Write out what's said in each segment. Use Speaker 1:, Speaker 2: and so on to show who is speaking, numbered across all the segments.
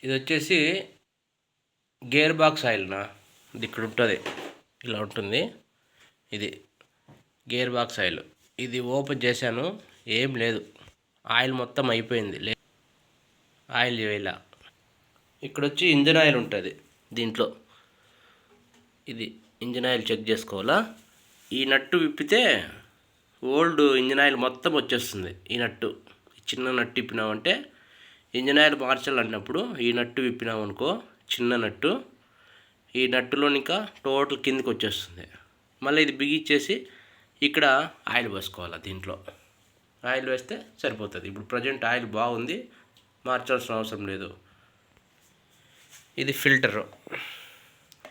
Speaker 1: ఇది వచ్చేసి gear box ఆయిల్నా, ఇది ఇక్కడ ఉంటుంది, ఇలా ఉంటుంది. ఇది గేర్ బాక్స్ ఆయిల్. ఇది ఓపెన్ చేశాను, ఏం లేదు, ఆయిల్ మొత్తం అయిపోయింది, ఆయిల్ ఇలా. ఇక్కడ వచ్చి ఇంజన్ ఆయిల్ ఉంటుంది దీంట్లో. ఇది ఇంజన్ ఆయిల్ చెక్ చేసుకోవాలా. ఈ నట్టు విప్పితే ఓల్డ్ ఇంజన్ ఆయిల్ మొత్తం వచ్చేస్తుంది. ఈ నట్టు, చిన్న నట్టు విప్పినామంటే ఇంజన్ ఆయిల్ మార్చాలన్నప్పుడు ఈ నట్టు విప్పినామనుకో, చిన్న నట్టు, ఈ నట్టులో ఇంకా టోటల్ కిందకి వచ్చేస్తుంది. మళ్ళీ ఇది బిగించేసి ఇక్కడ ఆయిల్ పోసుకోవాలి. దీంట్లో ఆయిల్ వేస్తే సరిపోతుంది. ఇప్పుడు ప్రజెంట్ ఆయిల్ బాగుంది, మార్చాల్సిన అవసరం లేదు. ఇది ఫిల్టరు.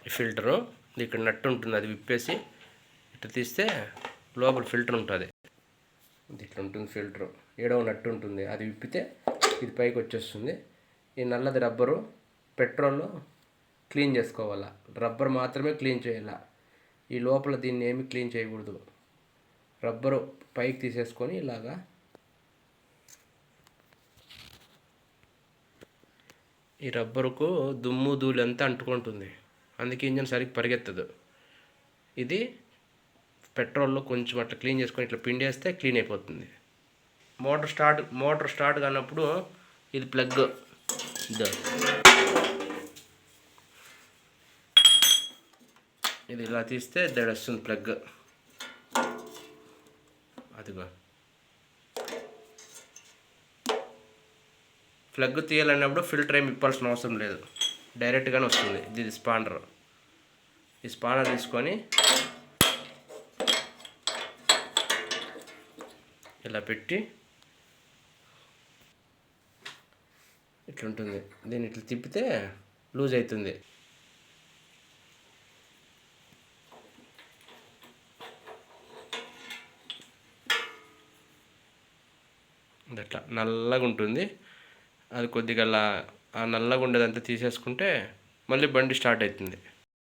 Speaker 1: ఈ ఫిల్టరు ఇక్కడ నట్టు ఉంటుంది, అది విప్పేసి ఇట్లా తీస్తే లోపల ఫిల్టర్ ఉంటుంది. ఇది ఇట్లా ఉంటుంది ఫిల్టరు. ఏడవ నట్టు ఉంటుంది, అది విప్పితే ఇది పైకి వచ్చేస్తుంది. ఈ నల్లది రబ్బరు పెట్రోల్లో క్లీన్ చేసుకోవాలా. రబ్బర్ మాత్రమే క్లీన్ చేయాల, ఈ లోపల దీన్ని ఏమి క్లీన్ చేయకూడదు. రబ్బరు పైకి తీసేసుకొని ఇలాగా ఈ రబ్బరుకు దుమ్ము ధూళి అంతా అంటుకుంటుంది, అందుకే ఇంజన్ సరిగ్గా పరిగెత్తదు. ఇది పెట్రోల్లో కొంచెం అట్లా క్లీన్ చేసుకొని ఇట్లా పిండేస్తే క్లీన్ అయిపోతుంది. మోటార్ స్టార్ట్ కానప్పుడు ఇది ప్లగ్, ఇది ఇలా తీస్తే దడొస్తుంది ప్లగ్. అదిగో ప్లగ్ తీయాలన్నప్పుడు ఫిల్టర్ ఏమి ఇప్పాల్సిన అవసరం లేదు, డైరెక్ట్గానే వస్తుంది. ఇది స్పానర్. ఈ స్పానర్ తీసుకొని ఇలా పెట్టి ఇట్లుంటుంది. దీన్ని ఇట్లా తిప్పితే లూజ్ అవుతుంది. అట్లా నల్లగా ఉంటుంది. అది కొద్దిగా ఆ నల్లగా ఉండేదంతా తీసేసుకుంటే మళ్ళీ బండి స్టార్ట్ అవుతుంది.